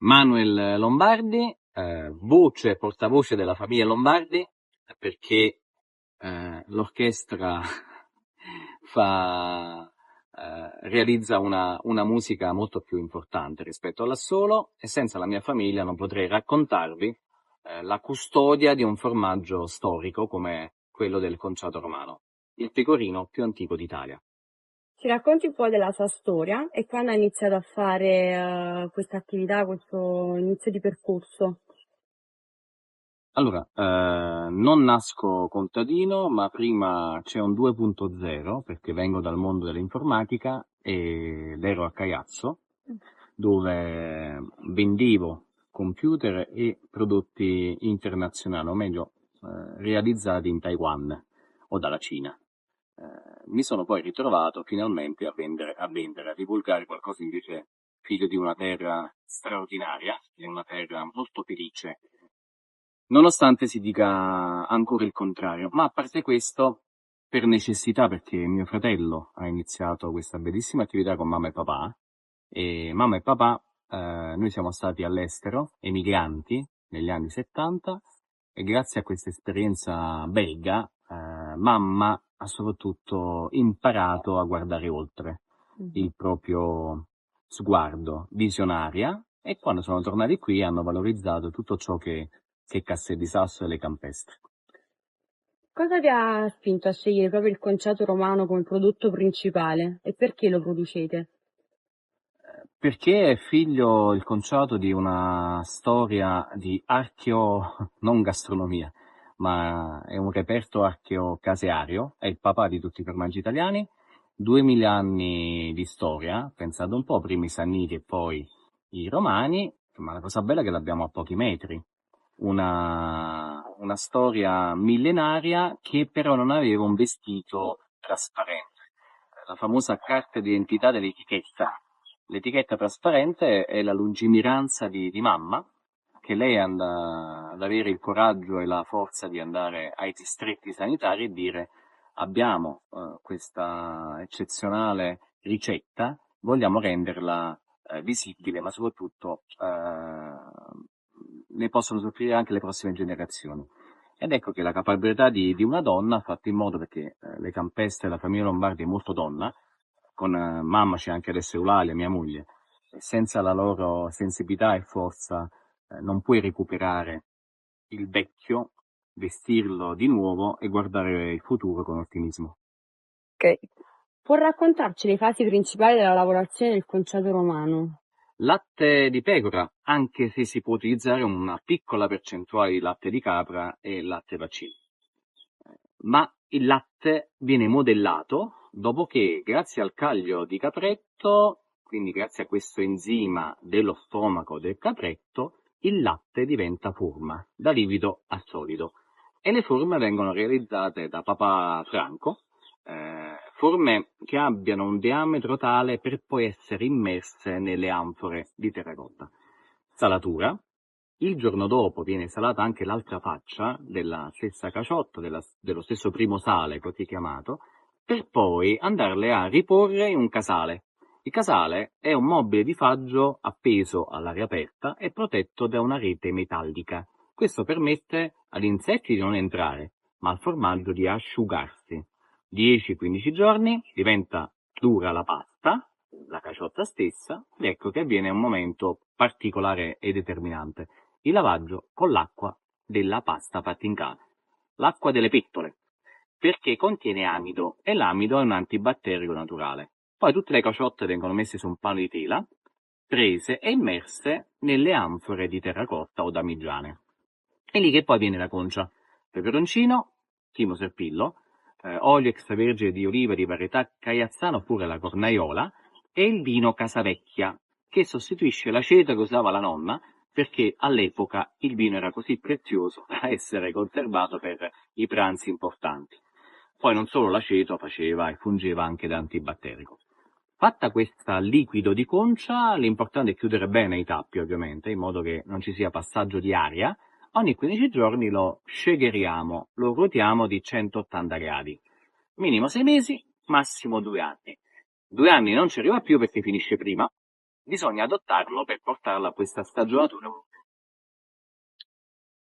Manuel Lombardi, voce, portavoce della famiglia Lombardi, perché l'orchestra realizza una musica molto più importante rispetto all'assolo, e senza la mia famiglia non potrei raccontarvi la custodia di un formaggio storico come quello del Conciato Romano, il pecorino più antico d'Italia. Ci racconti un po' della sua storia e quando ha iniziato a fare questa attività, questo inizio di percorso? Allora, non nasco contadino, ma prima c'è un 2.0, perché vengo dal mondo dell'informatica ed ero a Caiazzo, dove vendevo computer e prodotti internazionali, o meglio, realizzati in Taiwan o dalla Cina. Mi sono poi ritrovato finalmente a divulgare qualcosa invece figlio di una terra straordinaria, di una terra molto felice, nonostante si dica ancora il contrario. Ma a parte questo, per necessità, perché mio fratello ha iniziato questa bellissima attività con mamma e papà, noi siamo stati all'estero, emigranti, negli anni 70, e grazie a questa esperienza belga, mamma ha soprattutto imparato a guardare oltre il proprio sguardo, visionaria, e quando sono tornati qui hanno valorizzato tutto ciò che Castel di Sasso e le campestre. Cosa ti ha spinto a scegliere proprio il Conciato Romano come prodotto principale e perché lo producete? Perché è figlio il conciato di una storia di non gastronomia, ma è un reperto archeo-caseario, è il papà di tutti i formaggi italiani, 2000 anni di storia, pensate un po', prima i Sanniti e poi i Romani, ma la cosa bella è che l'abbiamo a pochi metri, una storia millenaria che però non aveva un vestito trasparente, la famosa carta d'identità dell'etichetta. L'etichetta trasparente è la lungimiranza di mamma, che lei anda ad avere il coraggio e la forza di andare ai distretti sanitari e dire: abbiamo questa eccezionale ricetta, vogliamo renderla visibile, ma soprattutto ne possono soffrire anche le prossime generazioni. Ed ecco che la caparbietà di una donna ha fatto in modo, perché le campestre, la famiglia Lombardi è molto donna, con mamma c'è anche adesso Eulalia, mia moglie, e senza la loro sensibilità e forza non puoi recuperare il vecchio, vestirlo di nuovo e guardare il futuro con ottimismo. Ok. Può raccontarci le fasi principali della lavorazione del Conciato Romano? Latte di pecora, anche se si può utilizzare una piccola percentuale di latte di capra e latte vaccino. Ma il latte viene modellato dopo che, grazie al caglio di capretto, quindi grazie a questo enzima dello stomaco del capretto, il latte diventa forma, da livido a solido. E le forme vengono realizzate da papà Franco, forme che abbiano un diametro tale per poi essere immerse nelle anfore di terracotta. Salatura. Il giorno dopo viene salata anche l'altra faccia della stessa caciotta, dello stesso primo sale, così chiamato, per poi andarle a riporre in un casale. Il casale è un mobile di faggio appeso all'aria aperta e protetto da una rete metallica. Questo permette agli insetti di non entrare, ma al formaggio di asciugarsi. 10-15 giorni diventa dura la pasta, la caciotta stessa, ed ecco che avviene un momento particolare e determinante: il lavaggio con l'acqua della pasta fatta in casa, l'acqua delle pettole, perché contiene amido e l'amido è un antibatterico naturale. Poi tutte le caciotte vengono messe su un palo di tela, prese e immerse nelle anfore di terracotta o damigiane. È lì che poi viene la concia, peperoncino, timo serpillo, olio extravergine di oliva di varietà caiazzana oppure la cornaiola, e il vino Casavecchia, che sostituisce l'aceto che usava la nonna, perché all'epoca il vino era così prezioso da essere conservato per i pranzi importanti. Poi non solo l'aceto faceva e fungeva anche da antibatterico. Fatta questa liquido di concia, l'importante è chiudere bene i tappi, ovviamente, in modo che non ci sia passaggio di aria. Ogni 15 giorni lo scegheriamo, lo ruotiamo di 180 gradi. Minimo 6 mesi, massimo 2 anni. 2 anni non ci arriva più perché finisce prima, bisogna adottarlo per portarlo a questa stagionatura.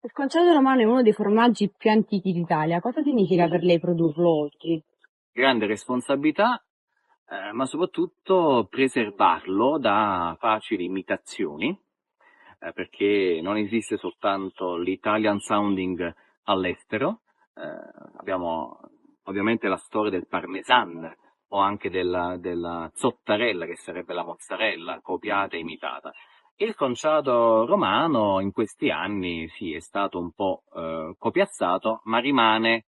Il Concetto Romano è uno dei formaggi più antichi d'Italia. Cosa significa per lei produrlo oggi? Grande responsabilità, ma soprattutto preservarlo da facili imitazioni, perché non esiste soltanto l'Italian sounding all'estero, abbiamo ovviamente la storia del parmesan o anche della zottarella, che sarebbe la mozzarella, copiata e imitata. Il conciato romano in questi anni sì, è stato un po' copiazzato, ma rimane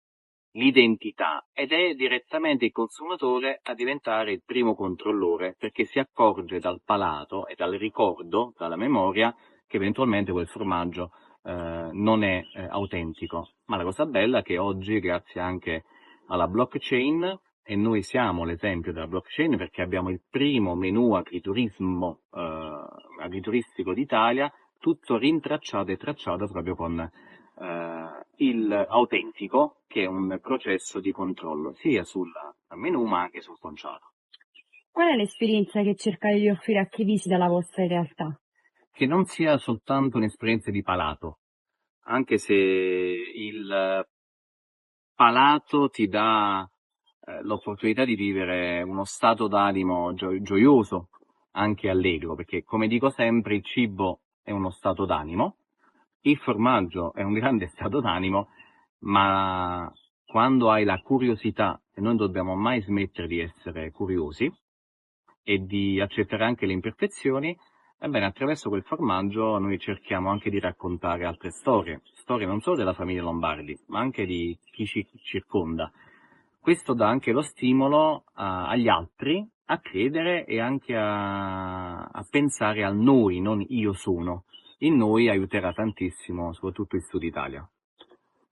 l'identità ed è direttamente il consumatore a diventare il primo controllore, perché si accorge dal palato e dal ricordo, dalla memoria, che eventualmente quel formaggio non è autentico. Ma la cosa bella è che oggi, grazie anche alla blockchain, e noi siamo l'esempio della blockchain perché abbiamo il primo menù agrituristico d'Italia, tutto rintracciato e tracciato proprio con il autentico, che è un processo di controllo sia sul menù ma anche sul conciato. Qual è l'esperienza che cercate di offrire a chi visita la vostra realtà? Che non sia soltanto un'esperienza di palato, anche se il palato ti dà l'opportunità di vivere uno stato d'animo gioioso, anche allegro, perché come dico sempre il cibo è uno stato d'animo, il formaggio è un grande stato d'animo, ma quando hai la curiosità, e noi non dobbiamo mai smettere di essere curiosi e di accettare anche le imperfezioni, ebbene attraverso quel formaggio noi cerchiamo anche di raccontare altre storie non solo della famiglia Lombardi, ma anche di chi ci circonda. Questo dà anche lo stimolo agli altri a credere e anche a pensare al noi, non io sono. Il noi aiuterà tantissimo, soprattutto il Sud Italia.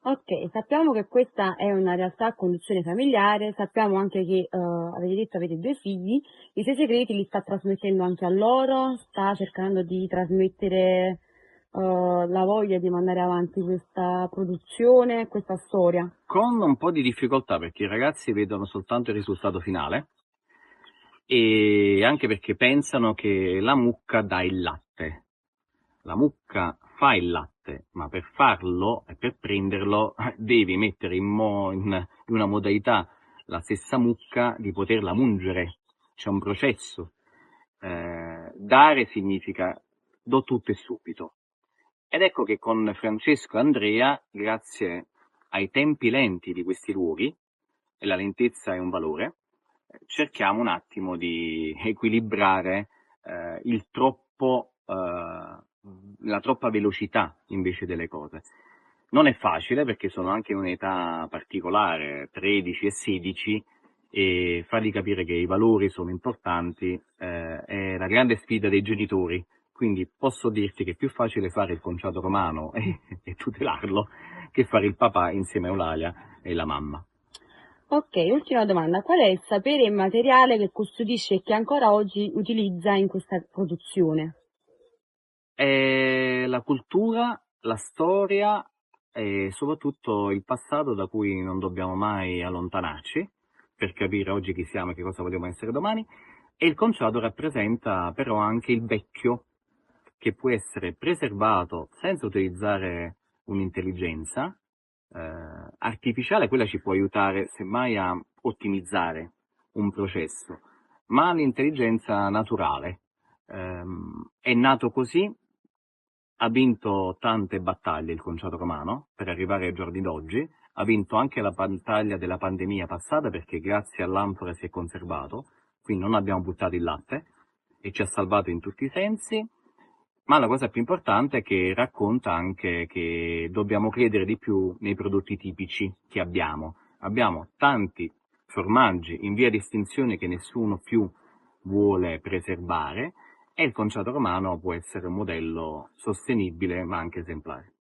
Ok, sappiamo che questa è una realtà a conduzione familiare, sappiamo anche che avete detto avete 2 figli, i suoi segreti li sta trasmettendo anche a loro, sta cercando di trasmettere la voglia di mandare avanti questa produzione, questa storia. Con un po' di difficoltà perché i ragazzi vedono soltanto il risultato finale e anche perché pensano che la mucca dà il latte. La mucca fa il latte, ma per farlo e per prenderlo devi mettere in una modalità la stessa mucca di poterla mungere. C'è un processo. Dare significa do tutto e subito. Ed ecco che con Francesco e Andrea, grazie ai tempi lenti di questi luoghi, e la lentezza è un valore, cerchiamo un attimo di equilibrare la troppa velocità invece delle cose. Non è facile perché sono anche in un'età particolare, 13 e 16, e fargli capire che i valori sono importanti è la grande sfida dei genitori. Quindi posso dirti che è più facile fare il conciato romano e tutelarlo che fare il papà insieme a Eulalia e la mamma. Ok, ultima domanda, qual è il sapere immateriale che custodisce e che ancora oggi utilizza in questa produzione? È la cultura, la storia e soprattutto il passato da cui non dobbiamo mai allontanarci per capire oggi chi siamo e che cosa vogliamo essere domani. E il conciato rappresenta però anche il vecchio, che può essere preservato senza utilizzare un'intelligenza artificiale. Quella ci può aiutare semmai a ottimizzare un processo, ma l'intelligenza naturale è nato così, ha vinto tante battaglie il conciato romano per arrivare ai giorni d'oggi, ha vinto anche la battaglia della pandemia passata perché grazie all'anfora si è conservato, quindi non abbiamo buttato il latte e ci ha salvato in tutti i sensi, ma la cosa più importante è che racconta anche che dobbiamo credere di più nei prodotti tipici che abbiamo. Abbiamo tanti formaggi in via di estinzione che nessuno più vuole preservare e il conciato romano può essere un modello sostenibile ma anche esemplare.